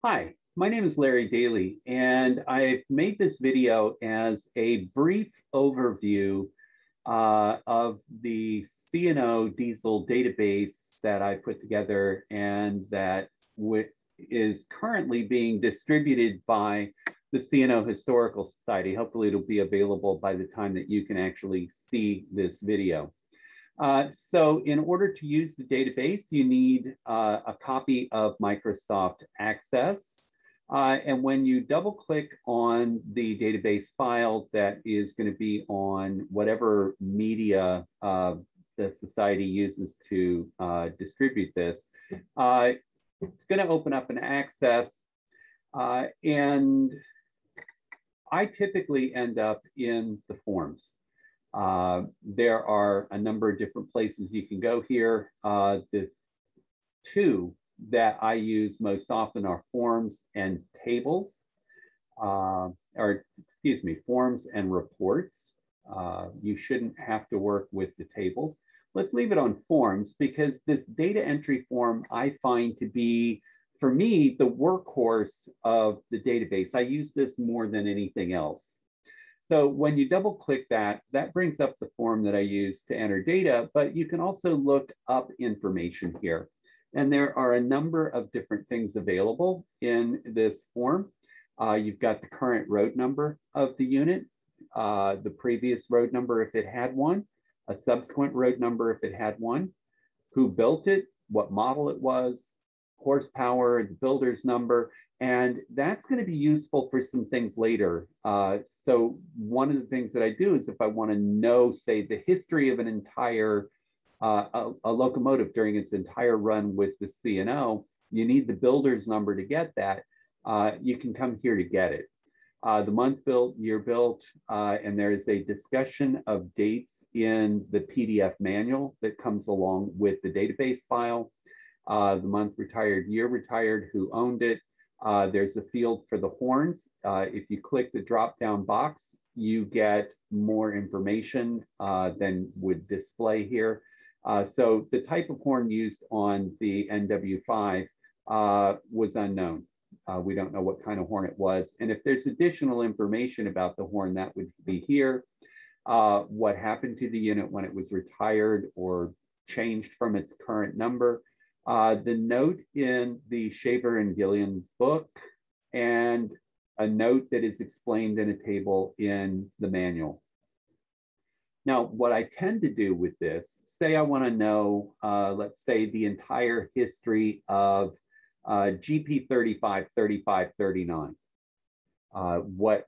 Hi, my name is Larry Daly, and I've made this video as a brief overview of the C&O Diesel database that I put together and that is currently being distributed by the C&O Historical Society. Hopefully it'll be available by the time that you can actually see this video. So in order to use the database, you need a copy of Microsoft Access. And when you double click on the database file that is going to be on whatever media the society uses to distribute this, it's going to open up an Access. And I typically end up in the forms. There are a number of different places you can go here. The two that I use most often are forms and tables, forms and reports. You shouldn't have to work with the tables. Let's leave it on forms because this data entry form I find to be, for me, the workhorse of the database. I use this more than anything else. So when you double click that, that brings up the form that I use to enter data, but you can also look up information here. And there are a number of different things available in this form. You've got the current road number of the unit, the previous road number if it had one, a subsequent road number if it had one, who built it, what model it was, horsepower, the builder's number, and that's going to be useful for some things later. So one of the things that I do is if I want to know, say, the history of an entire, a locomotive during its entire run with the C&O, you need the builder's number to get that. You can come here to get it. The month built, year built, and there is a discussion of dates in the PDF manual that comes along with the database file. The month retired, year retired, who owned it. There's a field for the horns. If you click the drop-down box, you get more information than would display here. So the type of horn used on the NW5 was unknown. We don't know what kind of horn it was. And if there's additional information about the horn, that would be here. What happened to the unit when it was retired or changed from its current number. The note in the Shaver and Gillian book, and a note that is explained in a table in the manual. Now, what I tend to do with this, say I want to know, let's say the entire history of GP 35, 35, 39. What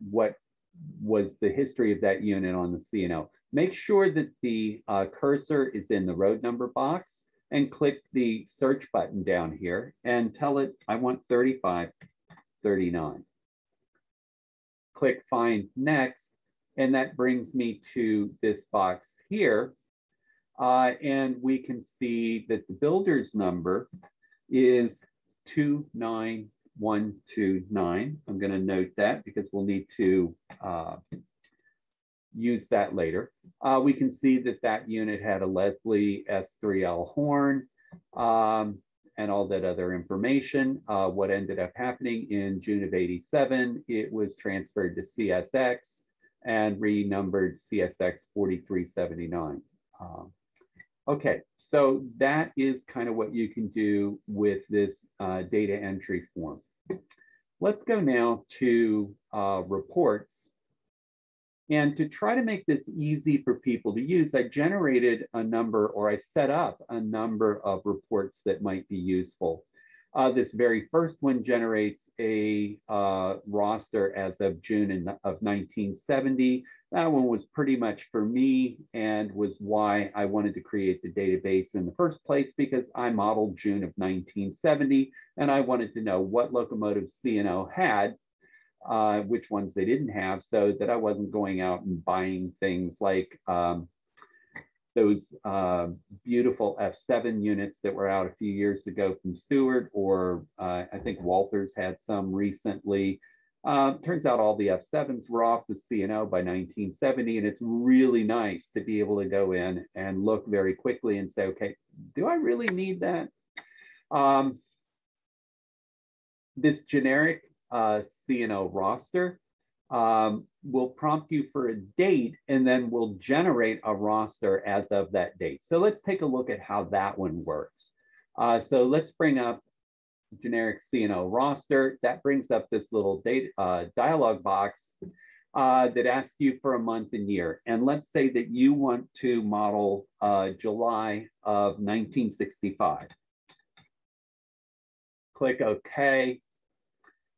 was the history of that unit on the C&O? Make sure that the cursor is in the road number box and click the search button down here and tell it, I want 35, 39. Click find next, and that brings me to this box here. And we can see that the builder's number is 29129. I'm gonna note that because we'll need to use that later. We can see that that unit had a Leslie S3L horn and all that other information. What ended up happening in June of '87, it was transferred to CSX and renumbered CSX 4379. Okay, so that is kind of what you can do with this data entry form. Let's go now to reports. And to try to make this easy for people to use, I generated a number, or I set up a number of reports that might be useful. This very first one generates a roster as of June of 1970. That one was pretty much for me and was why I wanted to create the database in the first place, because I modeled June of 1970 and I wanted to know what locomotives C&O had, which ones they didn't have, so that I wasn't going out and buying things like those beautiful F7 units that were out a few years ago from Stewart, or I think Walters had some recently. Turns out all the F7s were off the C&O by 1970, and it's really nice to be able to go in and look very quickly and say, okay, do I really need that? this generic C&O roster will prompt you for a date and then will generate a roster as of that date. So let's take a look at how that one works. So let's bring up generic C&O roster. That brings up this little data, dialog box that asks you for a month and year. And let's say that you want to model July of 1965. Click OK.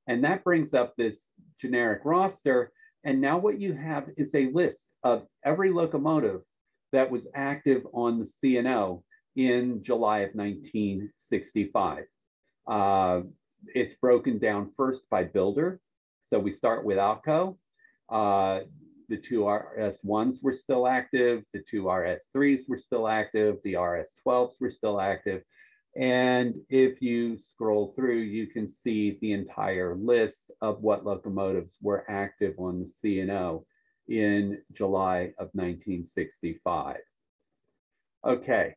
And that brings up this generic roster. And now what you have is a list of every locomotive that was active on the C&O in July of 1965. It's broken down first by builder. So we start with Alco. The two RS1s were still active. The two RS3s were still active. The RS12s were still active. And if you scroll through, you can see the entire list of what locomotives were active on the C&O in July of 1965. Okay,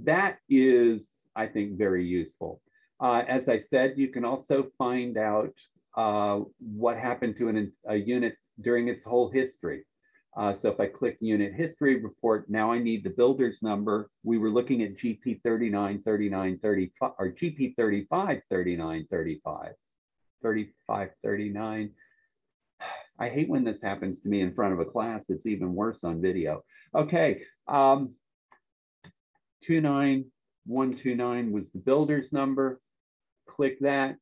that is, I think, very useful. As I said, you can also find out what happened to a unit during its whole history. So if I click unit history report, now I need the builder's number. We were looking at GP 39, 39, 35, or GP 35, 39, 35, 35, 39. I hate when this happens to me in front of a class. It's even worse on video. Okay, 29129 was the builder's number. Click that.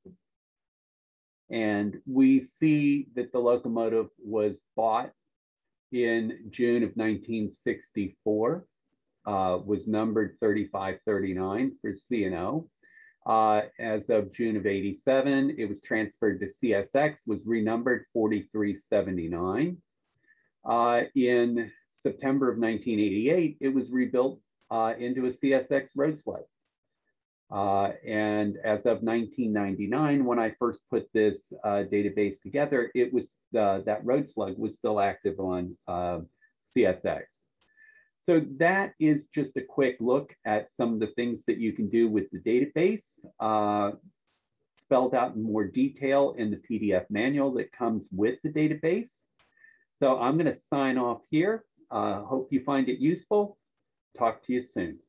And we see that the locomotive was bought in June of 1964, was numbered 3539 for C&O. As of June of 87, it was transferred to CSX, was renumbered 4379. In September of 1988, it was rebuilt into a CSX road sled. And as of 1999, when I first put this database together, it was that road slug was still active on CSX. So that is just a quick look at some of the things that you can do with the database, spelled out in more detail in the PDF manual that comes with the database. So I'm going to sign off here. Hope you find it useful. Talk to you soon.